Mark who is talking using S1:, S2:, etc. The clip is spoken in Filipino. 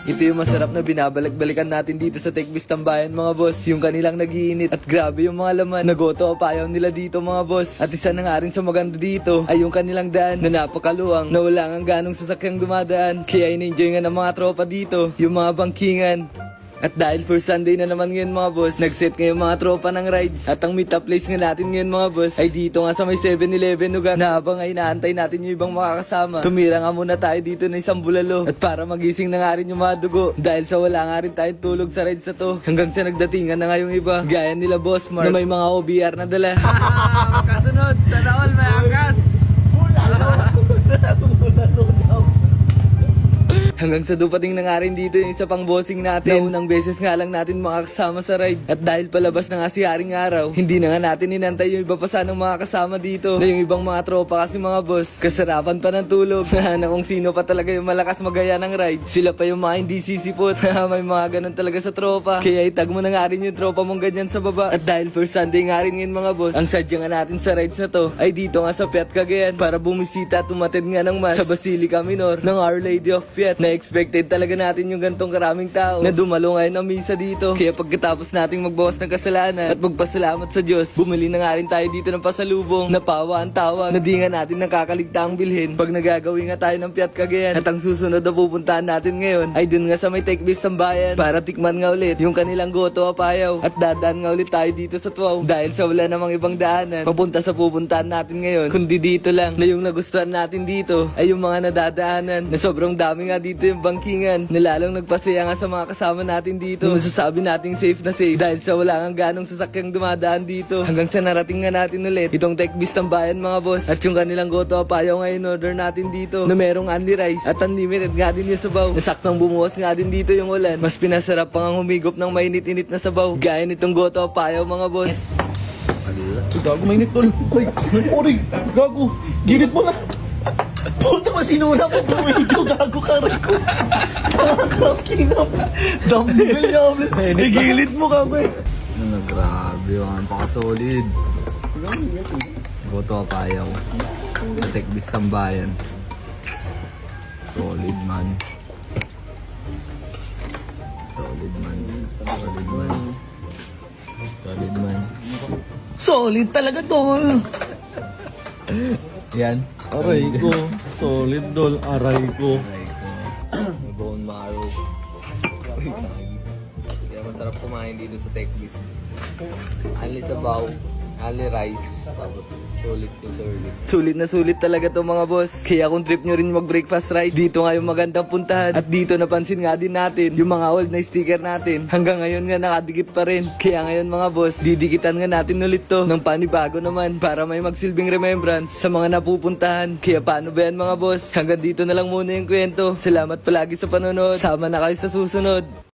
S1: Ito yung masarap na binabalik-balikan natin dito sa Techbiz Tambayan mga boss. Yung kanilang nagiinit at grabe yung mga laman. Nagoto o payaw nila dito mga boss. At isa na nga rin sa maganda dito ay yung kanilang daan na napakaluwang na wala nga ganong sasakyang dumadaan. Kaya in-enjoy nga ng mga tropa dito yung mga bangkingan. At dahil first Sunday na naman ngayon mga boss, nag-set ngayon mga tropa ng rides. At ang meet up place nga natin ngayon mga boss ay dito nga sa may 7-Eleven lugar na habang ay inaantay natin yung ibang makakasama. Tumira nga muna tayo dito na isang bulalo at para magising na nga rin yung mga dugo. Dahil sa wala nga rin tayong tulog sa rides na to hanggang sa nagdatingan na nga yung iba. Gaya nila Boss Mark na may mga OBR na dala. Kasunod, sana all may angkas. Hanggang sa dupating na nga rin dito yung isa pang bossing natin. Na unang beses nga lang natin makakasama sa ride. At dahil palabas na nga si Haring Araw, hindi na nga natin inantay yung iba pa sanang mga kasama dito. Na yung ibang mga tropa kasi mga boss, kasarapan pa ng tulog. Na kung sino pa talaga yung malakas magaya ng ride, sila pa yung mga hindi sisipot. May mga ganun talaga sa tropa. Kaya itag mo na nga rin yung tropa mong ganyan sa baba. At dahil first Sunday nga rin ngayon mga boss, ang sadya nga natin sa rides na to ay dito nga sa Piat Cagayan para bumisita at tumatid nga ng mass sa Basilica Minor ng Our Lady of Piat. Na expected talaga natin yung gantong karaming tao na dumalo ngayon ng misa dito. Kaya pagkatapos nating magbawas ng kasalanan at magpasalamat sa Diyos, bumili na nga rin tayo dito ng pasalubong na pawa ang tawag na di nga natin nakakaligtaang bilhin pag nagagawin nga tayo ng Piat Cagayan. At ang susunod na pupuntahan natin ngayon ay dun nga sa may Techbiz Tambayan para tikman nga ulit yung kanilang goto apayaw. At dadaan nga ulit tayo dito sa Tuaw dahil sa wala namang ibang daanan papunta sa pupuntahan natin ngayon kundi dito lang. Na yung nagustuhan natin dito ay yung mga nadadaanan na sobrang dami nga dito yung bangkingan na lalong nagpasaya nga sa mga kasama natin dito. Masasabi nating safe na safe dahil sa wala nga ganong sasakyang dumadaan dito. Hanggang sa narating nga natin ulit itong Techbiz Tambayan mga boss. At yung kanilang goto apayaw ngayon order natin dito na merong only rice at unlimited nga din yung sabaw. Nasaktong bumuwas nga din dito yung ulan. Mas pinasarap pang ang humigop ng mainit-init na sabaw. Gaya nitong goto apayaw mga boss.
S2: Gago, mainit tol. Oray, gago. Ginit mo na. Puta, masinuna ko. Medyo gago ka rin ko. Kinap. Dumbbell niya ako. Igilid mo gago eh.
S1: Grabe yung napaka-solid. Goto apayaw. Techbiz Tambayan. Solid man. Solid man. Solid man. Solid man.
S2: Solid talaga tol.
S1: Yan.
S2: Aray ko. Solid dol. Aray ko.
S1: May bone marrow. Kaya masarap kumain dito sa Techbiz. Only sabaw, only rice, tapos sulit to serving. Sulit talaga to mga boss. Kaya kung trip nyo rin mag-breakfast ride, dito nga yung magandang puntahan. At dito napansin nga din natin yung mga old na sticker natin. Hanggang ngayon nga nakadikit pa rin. Kaya ngayon mga boss, didikitan nga natin ulit to ng panibago naman para may magsilbing remembrance sa mga napupuntahan. Kaya paano ba yan mga boss? Hanggang dito na lang muna yung kwento. Salamat palagi sa panonood. Sama na kayo sa susunod.